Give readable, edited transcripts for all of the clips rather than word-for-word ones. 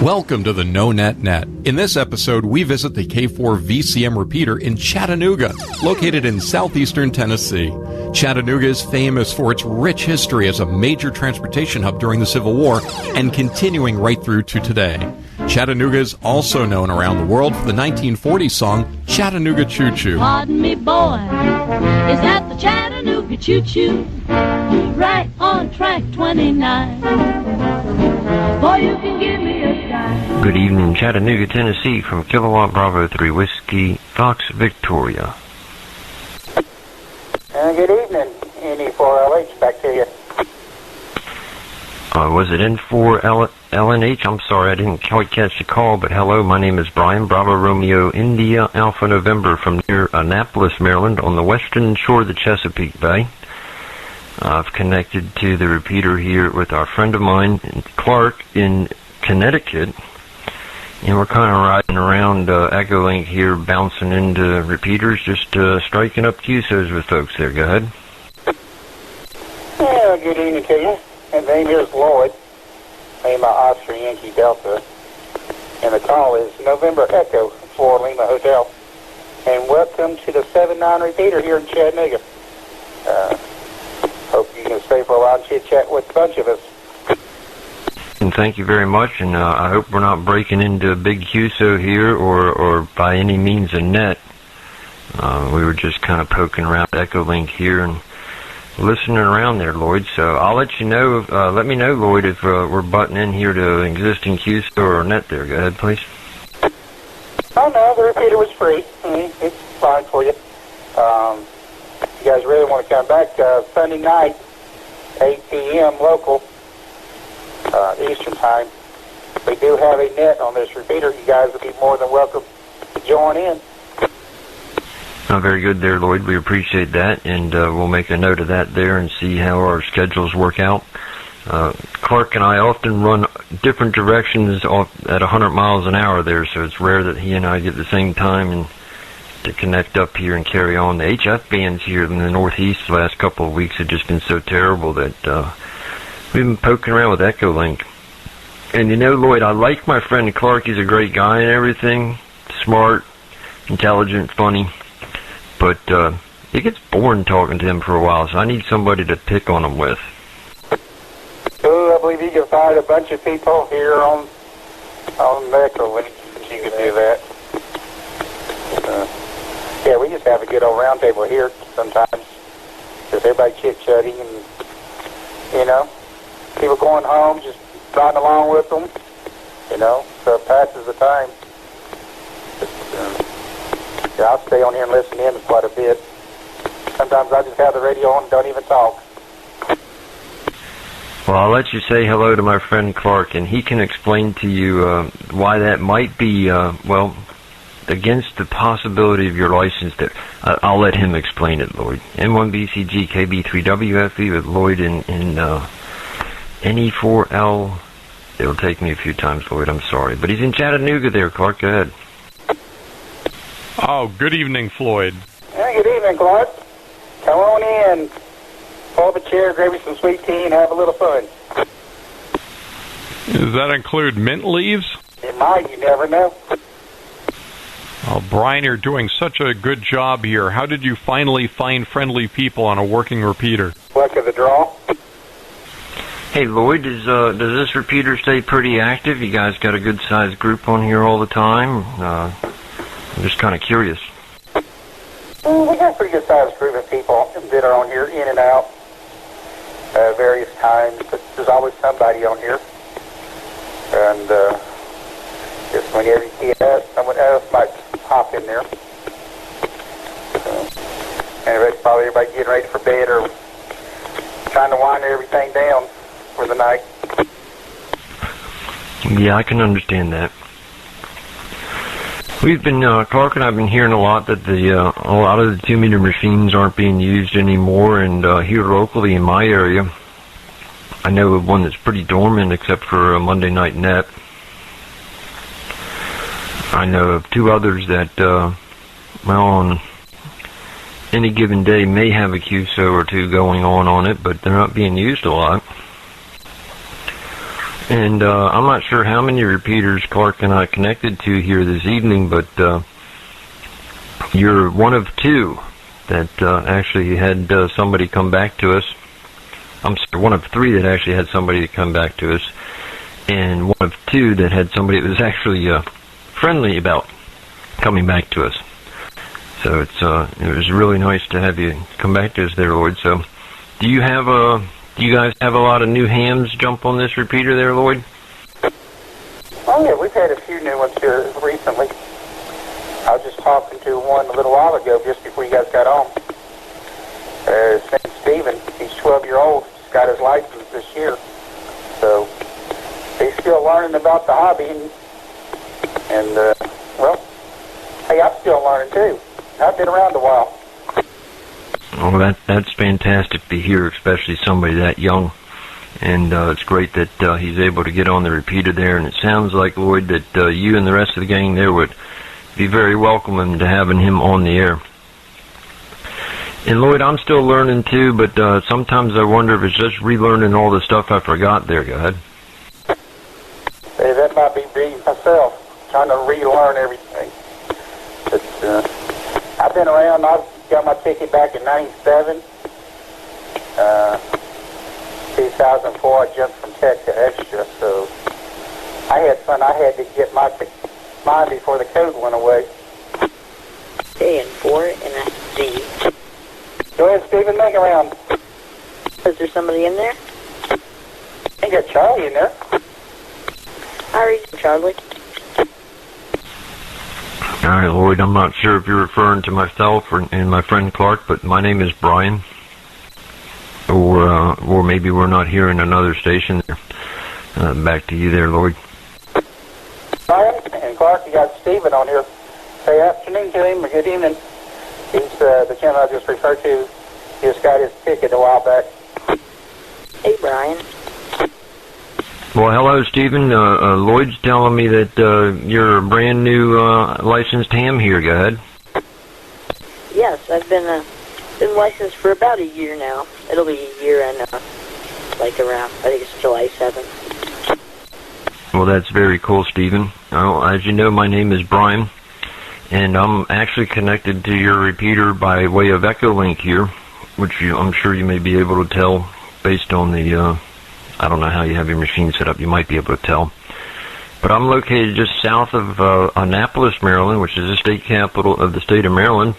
Welcome to the No Net Net. In this episode, we visit the K4 VCM repeater in Chattanooga, located in southeastern Tennessee. Chattanooga is famous for its rich history as a major transportation hub during the Civil War and continuing right through to today. Chattanooga is also known around the world for the 1940 song Chattanooga Choo Choo. Pardon me, boy, is that the Chattanooga Choo Choo? Right on track 29. Boy, you can give me a dime. Good evening, Chattanooga, Tennessee, from Kilowatt Bravo 3 Whiskey, Fox, Victoria. Good evening, NE4LH, back to you. Was it N4LH? I'm sorry, I didn't quite catch the call, but hello, my name is Brian, Bravo Romeo, India, Alpha November, from near Annapolis, Maryland, on the western shore of the Chesapeake Bay. I've connected to the repeater here with our friend of mine, Clark, in Connecticut, and we're kind of riding around EchoLink here, bouncing into repeaters, just striking up QSOs with folks there. Go ahead. Yeah, good evening to you. And the name here is Lloyd, name Oscar Yankee Delta, and the call is November Echo for Lima Hotel. And welcome to the 7-9 repeater here in Chattanooga. Hope you can stay for a while and chit-chat with a bunch of us. And thank you very much, and I hope we're not breaking into a big QSO here or by any means a net. We were just kind of poking around EchoLink here and listening around there, Lloyd. So I'll let you know, let me know, Lloyd, if we're butting in here to an existing QSO or net there. Go ahead, please. Oh, no, the repeater was free. It's fine for you. If you guys really want to come back Sunday night, 8 p.m. local, Eastern time, we do have a net on this repeater. You guys would be more than welcome to join in. Very good there, Lloyd. We appreciate that, and we'll make a note of that there and see how our schedules work out. Clark and I often run different directions at 100 miles an hour there, so it's rare that he and I get the same time and to connect up here and carry on. The HF bands here in the Northeast the last couple of weeks have just been so terrible that we've been poking around with EchoLink. And you know, Lloyd, I like my friend Clark. He's a great guy and everything, smart, intelligent, funny. But it gets boring talking to him for a while, so I need somebody to pick on him with. Oh, I believe you can find a bunch of people here on EchoLink that you can do that. Yeah, we just have a good old round table here sometimes. Just everybody chit-chatting and, you know, people going home, just riding along with them, you know, so it passes the time. Yeah, I'll stay on here and listen in quite a bit. Sometimes I just have the radio on and don't even talk. Well, I'll let you say hello to my friend Clark, and he can explain to you why that might be, well, against the possibility of your license there. I'll let him explain it, Lloyd. N1BCG KB3WFE with Lloyd in NE4L. It'll take me a few times, Lloyd, I'm sorry. But he's in Chattanooga there, Clark. Go ahead. Oh, good evening, Floyd. Yeah, good evening, Clark. Come on in. Pull up a chair, grab you some sweet tea, and have a little fun. Does that include mint leaves? It might, you never know. Oh, Brian, you're doing such a good job here. How did you finally find friendly people on a working repeater? Luck of the draw. Hey, Lloyd, does this repeater stay pretty active? You guys got a good-sized group on here all the time? I'm just kind of curious. We got a pretty good-sized group of people that are on here, in and out, various times. But there's always somebody on here. And just whenever you see us, someone else might hop in there. And probably everybody getting ready for bed or trying to wind everything down for the night. Yeah, I can understand that. We've been, Clark and I have been hearing a lot that a lot of the 2-meter machines aren't being used anymore, and here locally in my area, I know of one that's pretty dormant except for a Monday night net. I know of 2 others that, well, on any given day may have a QSO or 2 going on it, but they're not being used a lot. And I'm not sure how many repeaters Clark and I connected to here this evening, but you're one of two that actually had somebody come back to us. I'm sorry, one of three that actually had somebody come back to us, and one of two that had somebody that was actually friendly about coming back to us. So it was really nice to have you come back to us there, Lloyd. So do you guys have a lot of new hams jump on this repeater there, Lloyd? Oh yeah, we've had a few new ones here recently. I was just talking to one a little while ago, just before you guys got on. His name's Steven. He's 12 years old. He's got his license this year. So he's still learning about the hobby. And well, hey, I'm still learning too. I've been around a while. Well, that's fantastic to hear, especially somebody that young. And it's great that he's able to get on the repeater there. And it sounds like, Lloyd, that you and the rest of the gang there would be very welcoming to having him on the air. And Lloyd, I'm still learning too, but sometimes I wonder if it's just relearning all the stuff I forgot there. Go ahead. Hey, that might be me myself, trying to relearn everything. But I've been around. I've got my ticket back in '97. 2004, I jumped from Tech to Extra, so I had fun. I had to get mine before the code went away. KN4NSZ. Go ahead, Stephen, make a round. Is there somebody in there? I got Charlie in there. How are you, Charlie? All right, Lloyd, I'm not sure if you're referring to myself and my friend Clark, but my name is Brian. Or maybe we're not hearing another station there. Back to you there, Lloyd. Brian and Clark, you got Stephen on here. Say afternoon to him, or good evening. He's the gentleman I just referred to. He just got his ticket a while back. Hey, Brian. Well, hello, Stephen. Lloyd's telling me that you're a brand new licensed ham here. Go ahead. Yes, I've been licensed for about a year now. It'll be a year and like around, I think it's July 7th. Well, that's very cool, Stephen. Well, as you know, my name is Brian, and I'm actually connected to your repeater by way of EchoLink here, which I'm sure you may be able to tell based on the, I don't know how you have your machine set up. You might be able to tell. But I'm located just south of Annapolis, Maryland, which is the state capital of the state of Maryland.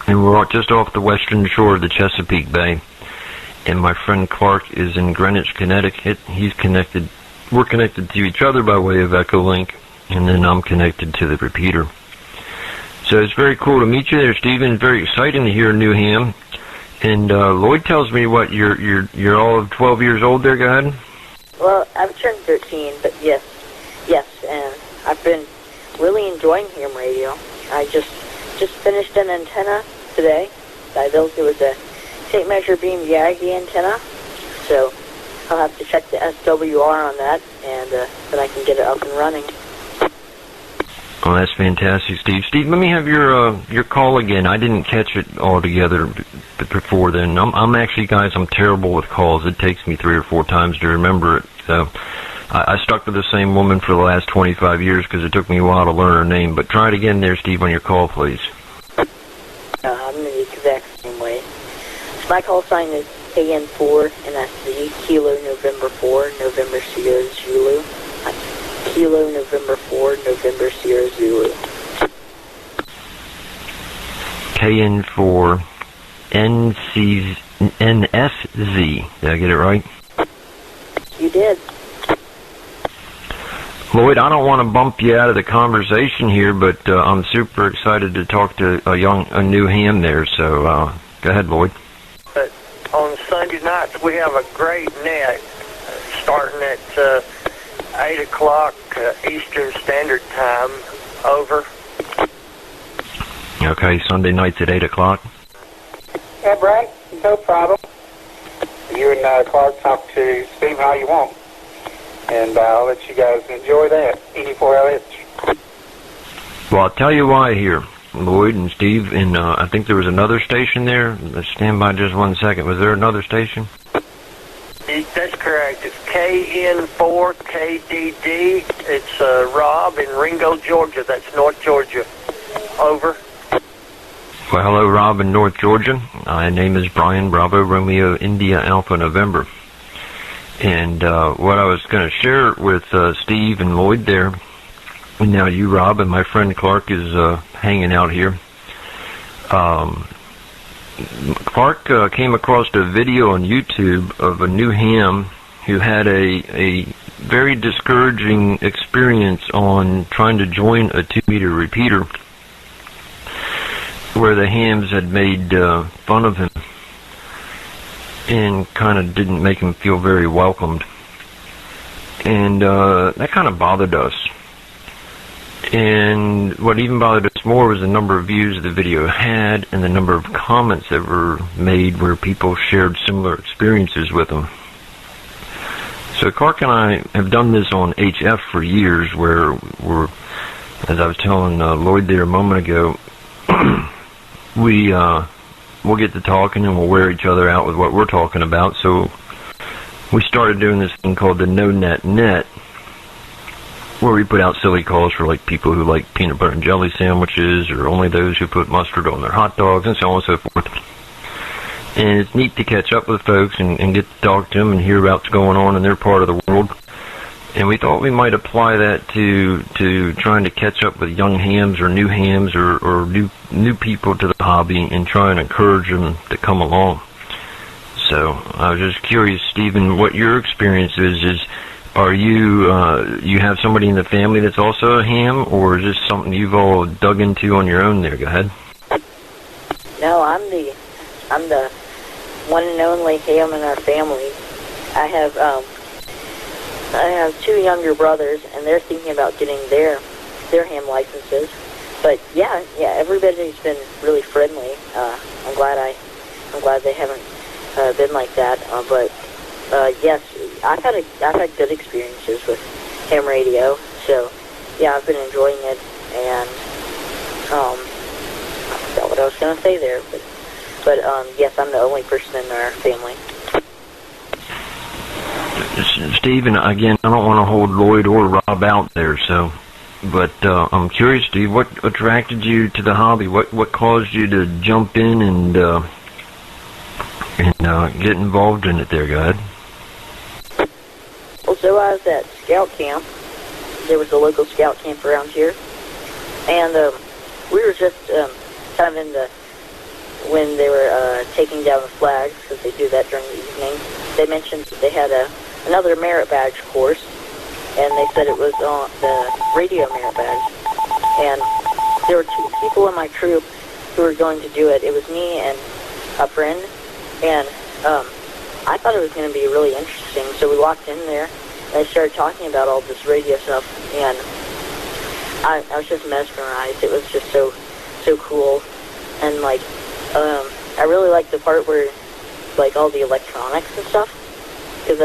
And we're just off the western shore of the Chesapeake Bay. And my friend Clark is in Greenwich, Connecticut. He's connected. We're connected to each other by way of EchoLink, and then I'm connected to the repeater. So it's very cool to meet you there, Stephen. Very exciting to hear a new ham. And Lloyd tells me what you're all of 12 years old there. Go ahead. Well, I've turned 13, but yes, and I've been really enjoying ham radio. I just finished an antenna today. I built it with a tape measure beam Yagi antenna, so I'll have to check the SWR on that, and then I can get it up and running. Oh, that's fantastic, Steve. Steve, let me have your call again. I didn't catch it all together before then. I'm actually, guys, I'm terrible with calls. It takes me 3 or 4 times to remember it. So I stuck with the same woman for the last 25 years because it took me a while to learn her name. But try it again there, Steve, on your call, please. I'm in the exact same way. My call sign is KN4NSZ, Kilo November 4, November Sierra Zulu. Kilo November 4, November Sierra Zulu. KN4NSZ. Did I get it right? You did. Lloyd, I don't want to bump you out of the conversation here, but I'm super excited to talk to a new ham there. So go ahead, Lloyd. But on Sunday nights we have a great net starting at 8 o'clock Eastern Standard Time. Over. Okay, Sunday nights at 8 o'clock. Yeah, Brian, no problem. You and Clark talk to Steve how you want. And I'll let you guys enjoy that. NE4LH. Well, I'll tell you why here, Lloyd and Steve, and I think there was another station there. Let's stand by just 1 second. Was there another station? That's correct. It's KN4. EE4KDD. It's Rob in Ringo, Georgia. That's North Georgia. Over. Well, hello, Rob in North Georgia. My name is Brian Bravo Romeo India Alpha November. And what I was going to share with Steve and Lloyd there, and now you, Rob, and my friend Clark is hanging out here. Clark came across a video on YouTube of a new ham who had a very discouraging experience on trying to join a 2-meter repeater, where the hams had made fun of him and kind of didn't make him feel very welcomed. And that kind of bothered us. And what even bothered us more was the number of views the video had and the number of comments that were made where people shared similar experiences with them. So Clark and I have done this on HF for years, where we're, as I was telling Lloyd there a moment ago, we'll get to talking and we'll wear each other out with what we're talking about. So we started doing this thing called the No Net Net, where we put out silly calls for like people who like peanut butter and jelly sandwiches, or only those who put mustard on their hot dogs, and so on and so forth. And it's neat to catch up with folks and get to talk to them and hear about what's going on in their part of the world. And we thought we might apply that to trying to catch up with young hams or new new people to the hobby and try and encourage them to come along. So I was just curious, Stephen, what your experience is are you have somebody in the family that's also a ham, or is this something you've all dug into on your own there? Go ahead. No, I'm the one and only ham in our family. I have 2 younger brothers, and they're thinking about getting their ham licenses. But yeah, everybody's been really friendly. I'm glad they haven't been like that. But yes, I've had good experiences with ham radio. So yeah, I've been enjoying it. And I forgot what I was going to say there, but yes, I'm the only person in our family. Stephen, again, I don't want to hold Lloyd or Rob out there, but I'm curious, Steve, what attracted you to the hobby? What caused you to jump in and get involved in it there? Go ahead. Well, so I was at scout camp. There was a local scout camp around here, and we were just kind of in the, when they were taking down the flags, because they do that during the evening. They mentioned that they had another merit badge course, and they said it was on the radio merit badge. And there were 2 people in my troop who were going to do it. It was me and a friend, and I thought it was going to be really interesting. So we walked in there, and they started talking about all this radio stuff, and I was just mesmerized. It was just so cool, and like I really liked the part where like all the electronics and stuff, because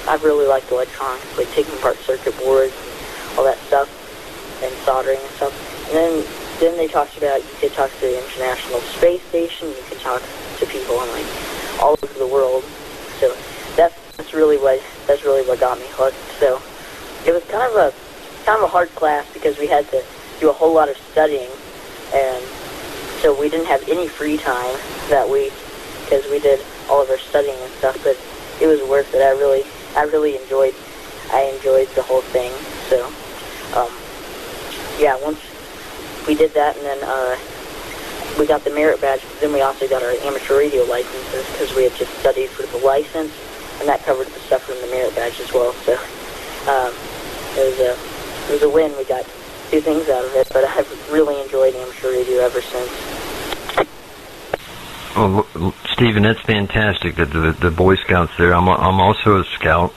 I've really liked electronics, like taking apart circuit boards, all that stuff, and soldering and stuff. And then they talked about you could talk to the International Space Station, you could talk to people in like all over the world. So that's really what got me hooked. So it was kind of a hard class because we had to do a whole lot of studying, and so we didn't have any free time that week because we did all of our studying and stuff. But it was worth it. I really enjoyed the whole thing. So yeah, once we did that, and then we got the merit badge, but then we also got our amateur radio licenses because we had just studied for the license, and that covered the stuff from the merit badge as well. So it was a win. We got 2 things out of it, but I've really enjoyed amateur radio ever since. Well, Stephen, that's fantastic that the Boy Scouts there. I'm also a scout,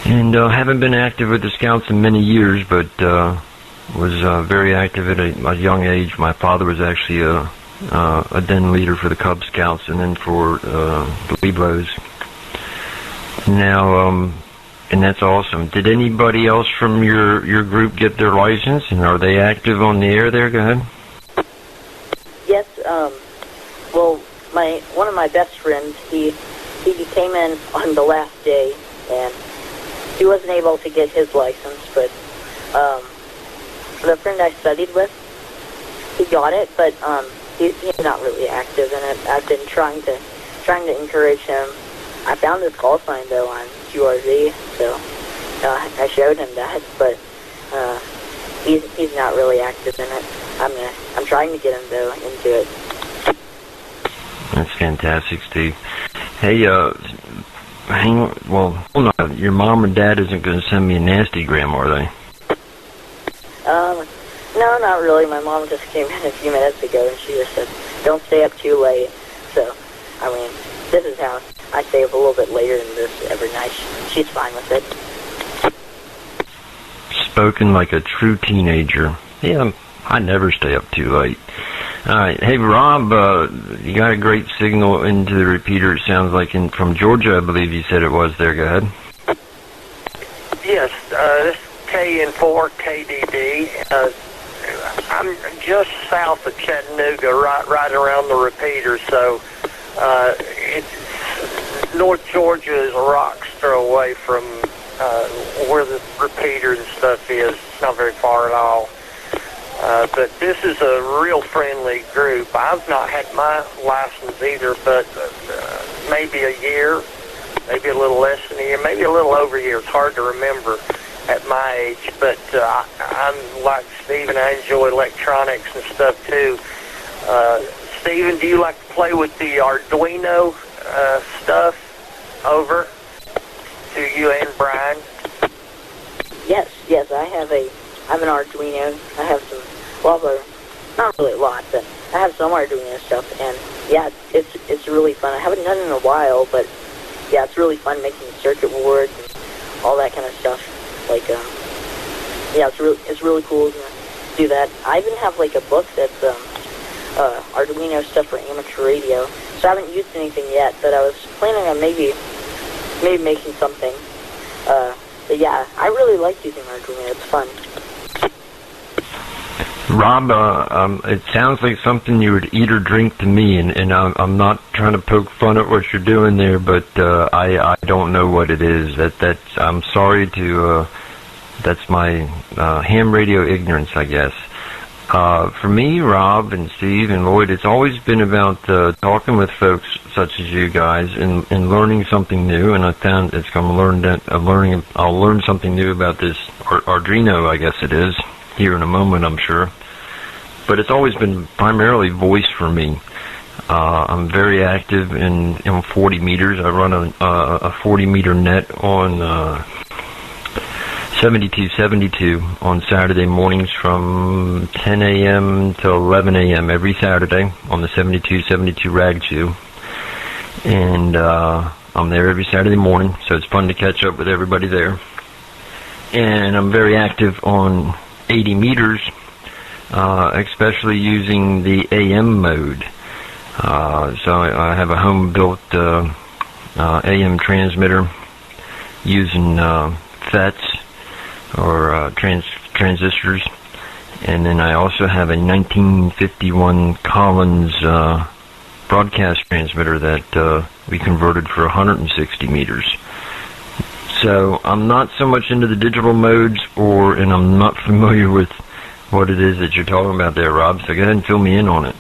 and haven't been active with the Scouts in many years, but was very active at a young age. My father was actually a den leader for the Cub Scouts, and then for the Weeblos. Now, and that's awesome. Did anybody else from your group get their license, and are they active on the air there? Go ahead. Yes, well, one of my best friends, he came in on the last day, and he wasn't able to get his license, but the friend I studied with, he got it, but he's not really active in it. I've been trying to encourage him. I found his call sign though on QRZ, so I showed him that, but he's not really active in it. I'm trying to get him though into it. That's fantastic, Steve. Hey, hang on. Well, hold on. Your mom or dad isn't going to send me a nasty gram, are they? No, not really. My mom just came in a few minutes ago, and she just said, don't stay up too late. So, I mean, this is how I stay up a little bit later than this every night. She's fine with it. Spoken like a true teenager. Yeah, I never stay up too late. All right. Hey, Rob, you got a great signal into the repeater, it sounds like, from Georgia, I believe you said it was there. Go ahead. Yes, this is KN4KDD. I'm just south of Chattanooga, right around the repeater, so North Georgia is a rock's throw away from where the repeater and stuff is. It's not very far at all. But this is a real friendly group. I've not had my license either, but maybe a year, maybe a little less than a year, maybe a little over a year. It's hard to remember at my age, but I'm like Stephen. I enjoy electronics and stuff too. Stephen, do you like to play with the Arduino stuff over to you and Brian? Yes, I have an Arduino. I have some, not really a lot, but I have some Arduino stuff, and yeah, it's really fun. I haven't done it in a while, but yeah, it's really fun making circuit boards and all that kind of stuff. Like, yeah, it's really cool to do that. I even have like a book that's Arduino stuff for amateur radio. So I haven't used anything yet, but I was planning on maybe making something. But yeah, I really like using Arduino. It's fun. Rob, it sounds like something you would eat or drink to me, and I'm not trying to poke fun at what you're doing there, but I don't know what it is. I'm sorry to. That's my ham radio ignorance, I guess. For me, Rob and Steve and Lloyd, it's always been about talking with folks such as you guys and learning something new. And I found it's going to learn that I'll learn something new about this Arduino, I guess it is, here in a moment, I'm sure. But it's always been primarily voice for me. I'm very active in 40 meters. I run a 40 meter net on 7272 on Saturday mornings from 10 a.m. to 11 a.m. every Saturday on the 7272 Rag Chew. And I'm there every Saturday morning, so it's fun to catch up with everybody there. And I'm very active on 80 meters, especially using the AM mode. So I have a home-built AM transmitter using FETs, or transistors, and then I also have a 1951 Collins broadcast transmitter that we converted for 160 meters. So I'm not so much into the digital modes, and I'm not familiar with what it is that you're talking about there, Rob, so go ahead and fill me in on it.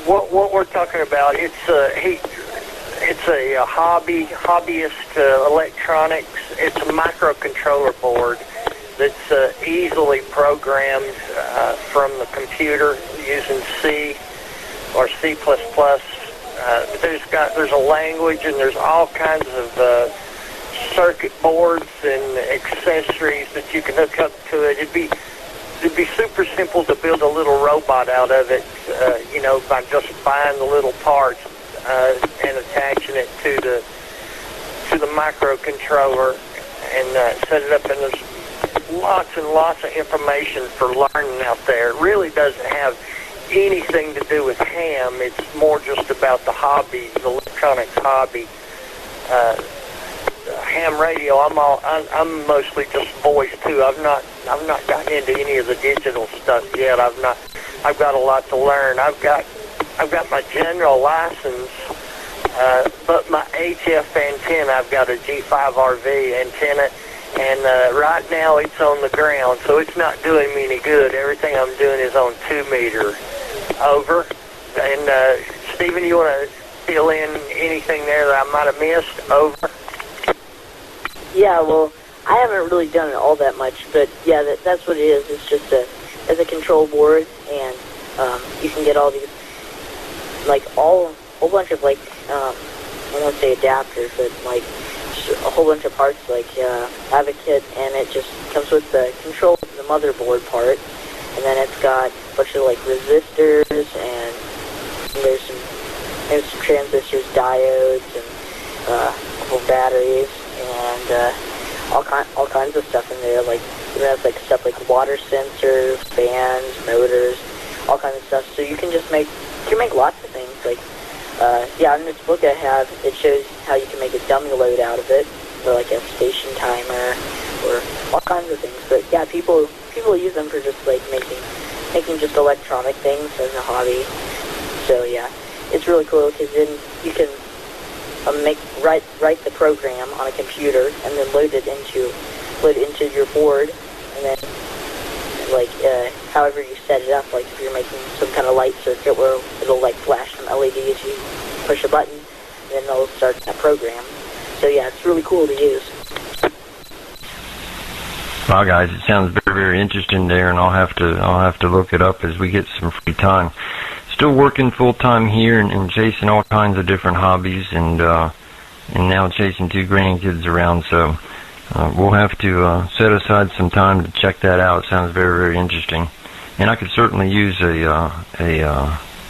What we're talking about, it's a hobbyist electronics. It's a microcontroller board that's easily programmed from the computer using C or C++. There's a language, and there's all kinds of circuit boards and accessories that you can hook up to it. It'd be super simple to build a little robot out of it, by just buying the little parts and attaching it to the microcontroller and set it up. And there's lots and lots of information for learning out there. It really doesn't have anything to do with ham. It's more just about the hobby, the electronics hobby. Ham radio, I'm mostly just voice too. I've not gotten into any of the digital stuff yet. I've got a lot to learn. I've got my general license But my HF antenna, I've got a G5RV antenna, and right now it's on the ground, so it's not doing me any good. Everything I'm doing is on 2 meter. Over. And Stephen, you want to fill in anything there that I might have missed? Over. Yeah, well, I haven't really done it all that much, but yeah, that's what it is. It's just a control board, and you can get all these, like, a whole bunch of, like, I won't say adapters, but, like, a whole bunch of parts. Like, I have a kit, and it just comes with the control, the motherboard part, and then it's got a bunch of, like, resistors, and there's some transistors, diodes, and a couple batteries, and all kinds of stuff in there. Like, it has, like, stuff like water sensors, fans, motors, all kinds of stuff. So you can just make lots of things. Like, yeah, in this book I have, it shows how you can make a dummy load out of it, or like a station timer, or all kinds of things. But yeah, people use them for just like making just electronic things as a hobby. So yeah, it's really cool because then you can write the program on a computer and then load it into your board, and then like however you set it up, like if you're making some kind of light circuit where it'll like flash some LEDs, you push a button, and then it'll start that program. So yeah, it's really cool to use. Wow, guys, it sounds very, very interesting there, and I'll have to look it up as we get some free time. Still working full time here and chasing all kinds of different hobbies, and now chasing 2 grandkids around. So we'll have to set aside some time to check that out. It sounds very, very interesting, and I could certainly use a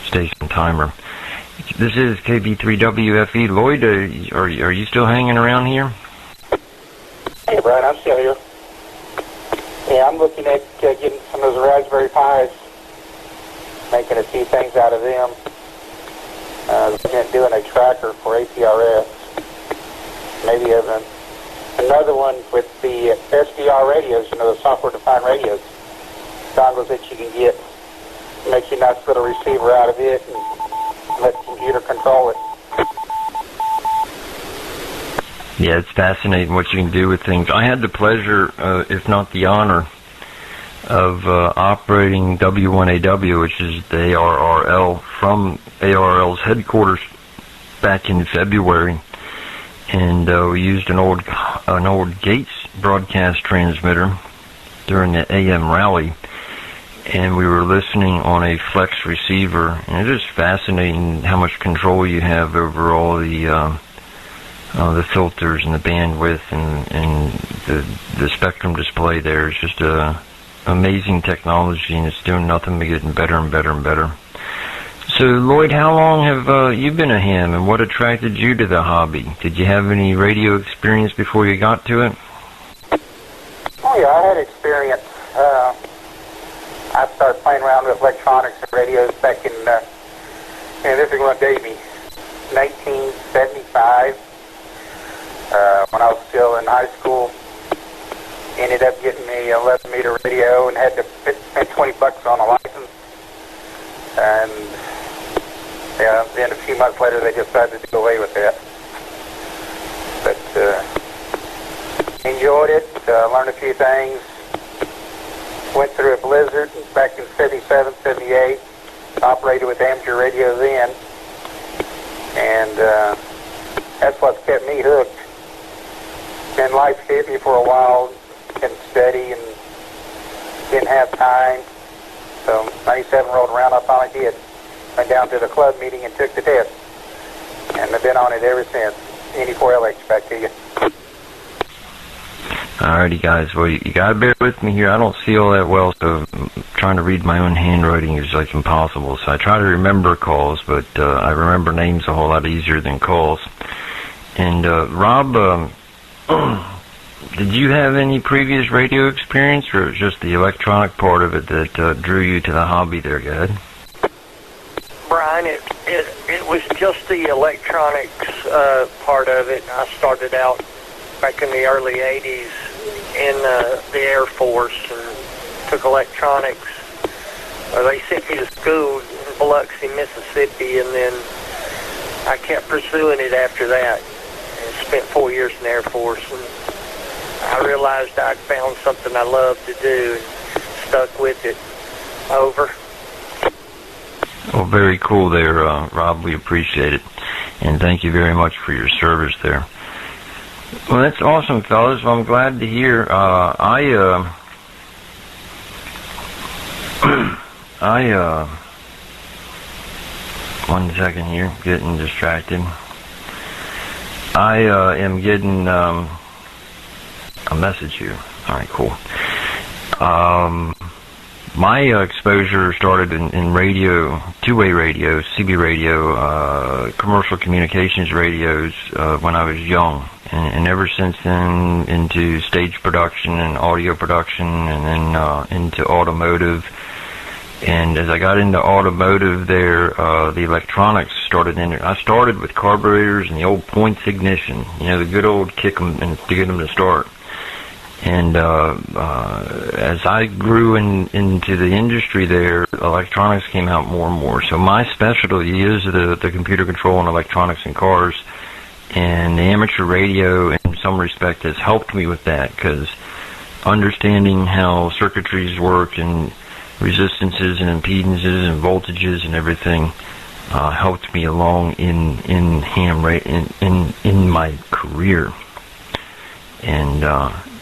station timer. This is KB3WFE. Lloyd, are you still hanging around here? Hey, Brian, I'm still here. Yeah, I'm looking at getting some of those Raspberry Pis, making a few things out of them. Looking at doing a tracker for APRS. Maybe another one with the SDR radios, you know, the software-defined radios. Dongles that you can get. Makes you a nice little receiver out of it and let the computer control it. Yeah, it's fascinating what you can do with things. I had the pleasure, if not the honor, of operating W1AW, which is the ARRL, from ARRL's headquarters back in February, and we used an old Gates broadcast transmitter during the AM rally, and we were listening on a flex receiver, and it is fascinating how much control you have over all the filters and the bandwidth and the spectrum display there. It's just amazing technology, and it's doing nothing but getting better and better and better. So, Lloyd, how long have you been a ham, and what attracted you to the hobby? Did you have any radio experience before you got to it? Oh, yeah, I had experience. I started playing around with electronics and radios back in, this is going to date me, 1975. When I was still in high school, ended up getting a 11-meter radio and had to spend $20 on a license. And yeah, then a few months later they decided to do away with that. But enjoyed it, learned a few things. Went through a blizzard back in 77, 78. Operated with amateur radio then. And that's what's kept me hooked. Then life hit me for a while, couldn't study and didn't have time. So 97 rolled around, I finally did. Went down to the club meeting and took the test. And I've been on it ever since. NE4LH, back to you. Alrighty, guys. Well, you gotta bear with me here. I don't see all that well, so trying to read my own handwriting is like impossible. So I try to remember calls, but I remember names a whole lot easier than calls. And Rob, did you have any previous radio experience, or just the electronic part of it that drew you to the hobby there, Gad? Brian, it was just the electronics part of it. I started out back in the early 80s in the Air Force and took electronics. They sent me to school in Biloxi, Mississippi, and then I kept pursuing it after that, and spent 4 years in the Air Force. And I realized I'd found something I loved to do and stuck with it. Over. Well, very cool there, Rob. We appreciate it. And thank you very much for your service there. Well, that's awesome, fellas. Well, I'm glad to hear. One second here, getting distracted. I am getting a message here. All right, cool. My exposure started in radio, two-way radio, CB radio, commercial communications radios when I was young. And ever since then, into stage production and audio production, and then into automotive. And as I got into automotive there, the electronics started in there. I started with carburetors and the old points ignition, the good old kick 'em and to get them to start. And as I grew into the industry there, electronics came out more and more. So my specialty is the computer control and electronics in cars. And the amateur radio, in some respect, has helped me with that, because understanding how circuitries work and resistances and impedances and voltages and everything helped me along in my career. And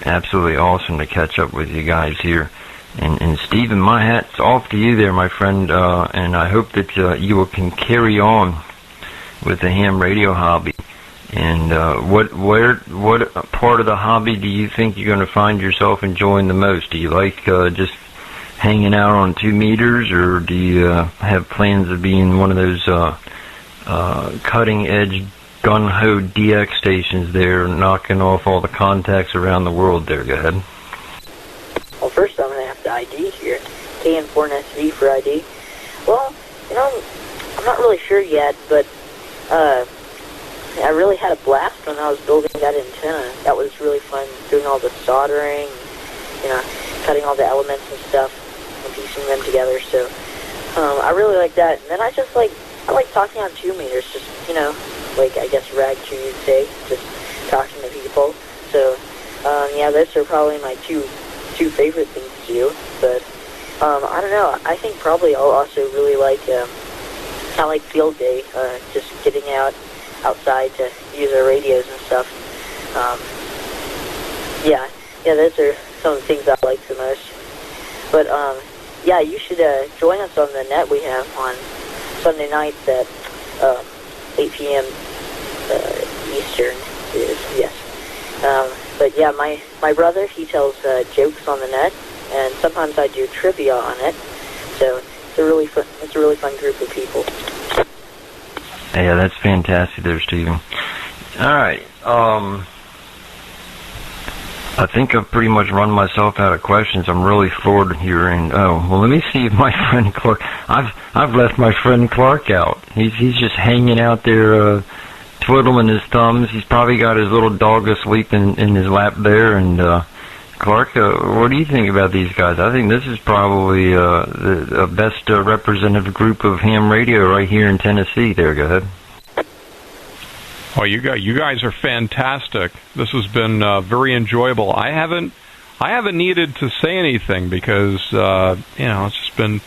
absolutely awesome to catch up with you guys here. And Stephen, my hat's off to you there, my friend. And I hope that you can carry on with the ham radio hobby. And what part of the hobby do you think you're going to find yourself enjoying the most? Do you like just hanging out on 2 meters, or do you have plans of being one of those cutting-edge gun-ho DX stations there, knocking off all the contacts around the world there? Go ahead. Well, first I'm going to have to ID here. KN4NSZ for ID. Well, I'm not really sure yet, but I really had a blast when I was building that antenna. That was really fun, doing all the soldering, cutting all the elements and stuff and piecing them together. So I really like that. And then I like talking on 2 meters, just, I guess rag chew, you'd say, just talking to people. So, those are probably my two favorite things to do. But, I don't know. I think probably I'll also really like, kind of like field day, just getting outside to use our radios and stuff. Those are some of the things I like the most. But, you should join us on the net we have on Sunday nights at 8 p.m. Eastern. Yes. My brother, he tells jokes on the net, and sometimes I do trivia on it. So it's a really fun group of people. Yeah, that's fantastic there, Stephen. All right. I think I've pretty much run myself out of questions. I'm really floored here. And let me see if my friend Clark. I've left my friend Clark out. He's just hanging out there, twiddling his thumbs. He's probably got his little dog asleep in his lap there. And Clark, what do you think about these guys? I think this is probably the best representative group of ham radio right here in Tennessee. There, go ahead. Oh, you guys are fantastic. This has been very enjoyable. I haven't needed to say anything because it's just been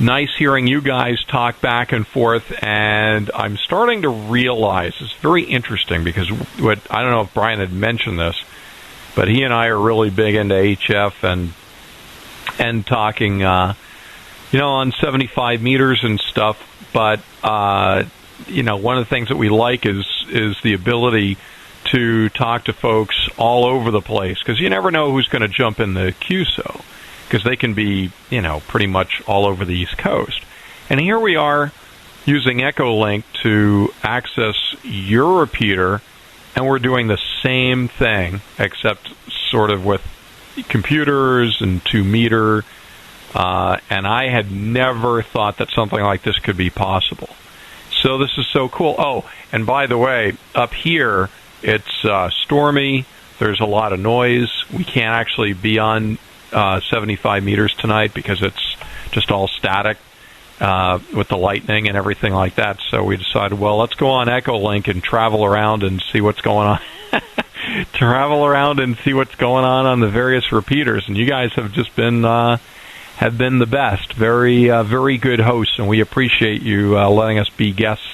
nice hearing you guys talk back and forth, and I'm starting to realize it's very interesting because I don't know if Brian had mentioned this, but he and I are really big into HF and talking on 75 meters and stuff, but one of the things that we like is the ability to talk to folks all over the place, because you never know who's going to jump in the QSO, because they can be, pretty much all over the East Coast. And here we are using EchoLink to access your repeater, and we're doing the same thing, except sort of with computers and 2 meter, and I had never thought that something like this could be possible. So this is so cool. Oh, and by the way, up here, it's stormy. There's a lot of noise. We can't actually be on 75 meters tonight because it's just all static. with the lightning and everything like that. So we decided, well, let's go on EchoLink and travel around and see what's going on. Travel around and see what's going on the various repeaters. And you guys have just been the best. Very, very good hosts, and we appreciate you letting us be guests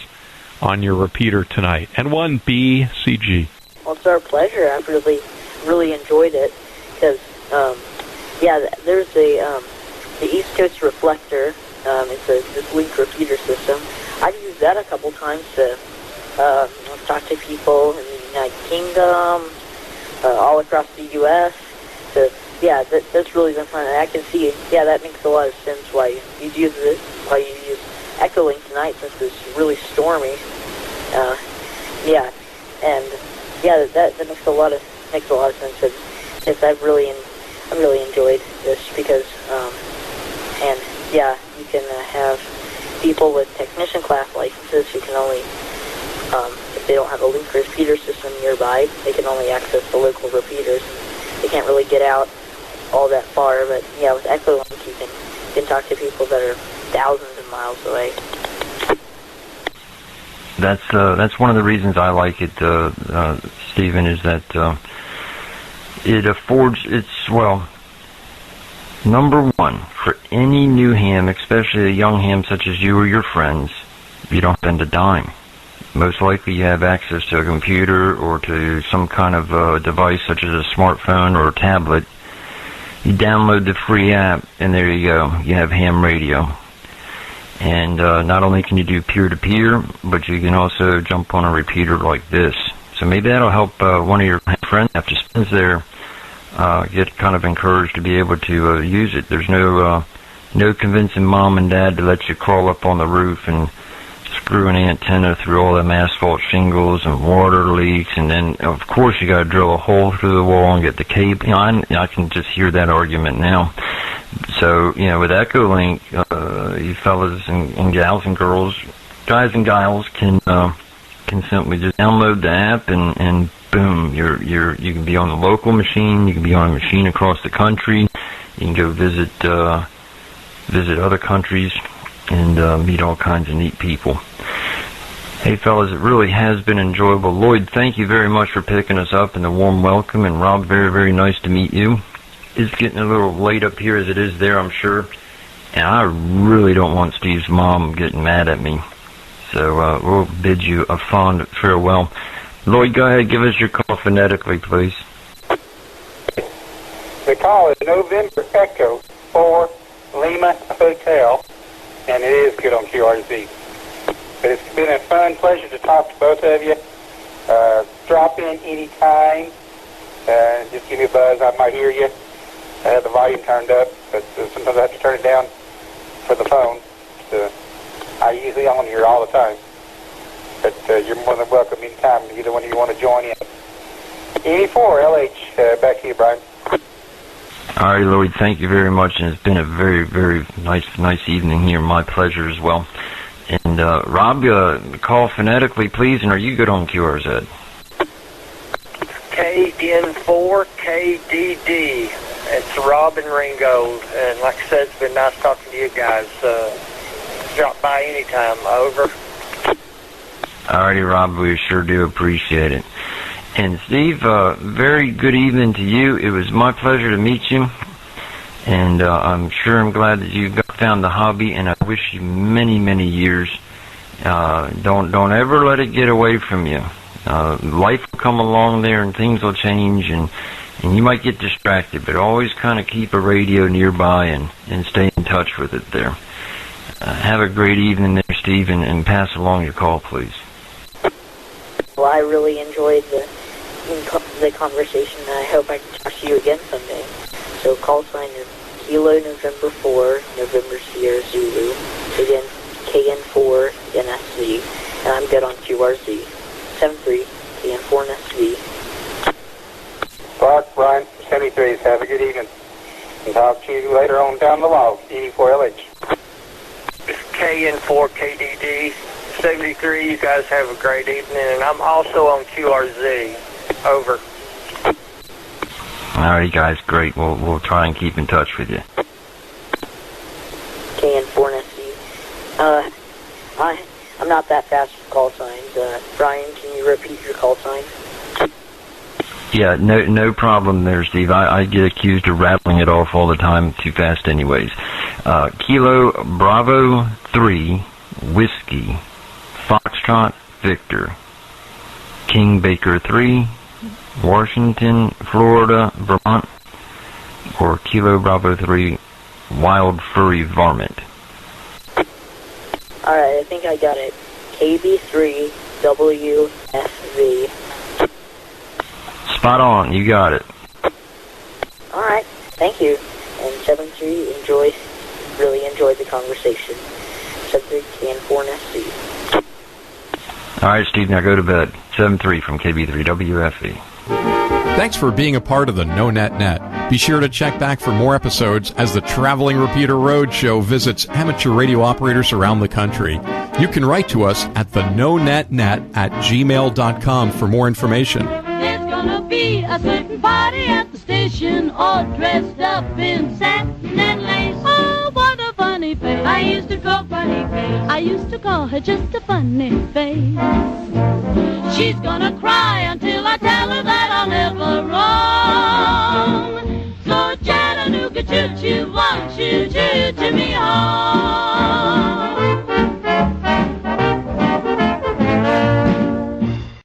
on your repeater tonight. N1BCG. Well, it's our pleasure. I've really enjoyed it because, there's the East Coast Reflector. It's this link repeater system. I've used that a couple times to talk to people in the United Kingdom, all across the U.S. So, yeah, that's really been fun. And I can see, that makes a lot of sense why you'd use this, why you use EchoLink tonight since it's really stormy. That makes a lot of sense. And I've really enjoyed this because, you can have people with technician class licenses who can only, if they don't have a link repeater system nearby, they can only access the local repeaters. They can't really get out all that far, but with EchoLink you can talk to people that are thousands of miles away. That's one of the reasons I like it, Stephen, is that it affords, number one, for any new ham, especially a young ham such as you or your friends, you don't spend a dime. Most likely you have access to a computer or to some kind of device such as a smartphone or a tablet. You download the free app, and there you go. You have ham radio. And not only can you do peer-to-peer, but you can also jump on a repeater like this. So maybe that'll help one of your friends after spins there get kind of encouraged to be able to use it. There's no convincing mom and dad to let you crawl up on the roof and screw an antenna through all them asphalt shingles and water leaks, and then of course you got to drill a hole through the wall and get the cable. I can just hear that argument now. So with EchoLink, you fellas and gals and girls, guys and gals can simply just download the app and boom, you can be on the local machine, you can be on a machine across the country, you can go visit other countries and meet all kinds of neat people. Hey fellas, it really has been enjoyable. Lloyd, thank you very much for picking us up and the warm welcome, and Rob, very, very nice to meet you. It's getting a little late up here as it is there, I'm sure, and I really don't want Steve's mom getting mad at me. So we'll bid you a fond farewell. Lloyd, go ahead, give us your call phonetically, please. The call is November Echo 4 Lima Hotel, and it is good on QRZ. But it's been a fun pleasure to talk to both of you. Drop in anytime. Just give me a buzz. I might hear you. I have the volume turned up, but sometimes I have to turn it down for the phone. I usually on here all the time. But you're more than welcome anytime, either one of you want to join in. NE4LH, back to you, Brian. All right, Lloyd, thank you very much, and it's been a very, very nice evening here. My pleasure as well. And Rob, call phonetically, please, and are you good on QRZ? KN4KDD. It's Rob and Ringo, and like I said, it's been nice talking to you guys. Drop by anytime. Over. All righty, Rob, we sure do appreciate it. And Steve, very good evening to you. It was my pleasure to meet you, and I'm glad that you found the hobby, and I wish you many, many years. Don't ever let it get away from you. Life will come along there, and things will change, and you might get distracted, but always kind of keep a radio nearby and stay in touch with it there. Have a great evening there, Steve, and pass along your call, please. Well, I really enjoyed the conversation, and I hope I can talk to you again someday. So call sign is Kilo November 4, November Sierra Zulu. Again, KN4NSZ, and I'm good on QRZ. 73 KN4NSZ. Clark, Brian, 73s, have a good evening. And talk to you later on down the log, NE4LH. It's KN4KDD. 73, you guys have a great evening, and I'm also on QRZ. Over. All right, guys, great. We'll try and keep in touch with you. KN4NSZ. not that fast with call signs. Brian, can you repeat your call sign? Yeah, no problem there, Steve. I get accused of rattling it off all the time too fast anyways. Kilo Bravo 3, Whiskey, Foxtrot, Victor, King Baker 3, Washington, Florida, Vermont, or Kilo Bravo 3, Wild Furry Varmint. Alright, I think I got it. KB3WFV. Spot on, you got it. Alright, thank you. And 7-3, really enjoyed the conversation. 7-3, KN4NSZ. Alright, Steve, now go to bed. 7-3 from KB3WFE. Thanks for being a part of the NoNetNet. Be sure to check back for more episodes as the Traveling Repeater Roadshow visits amateur radio operators around the country. You can write to us at the nonetnet@gmail.com for more information. There's gonna be a certain party at the station, all dressed up in satin and lace. Oh, what a funny face. I used to call funny face. I used to call her just a funny face. She's gonna cry until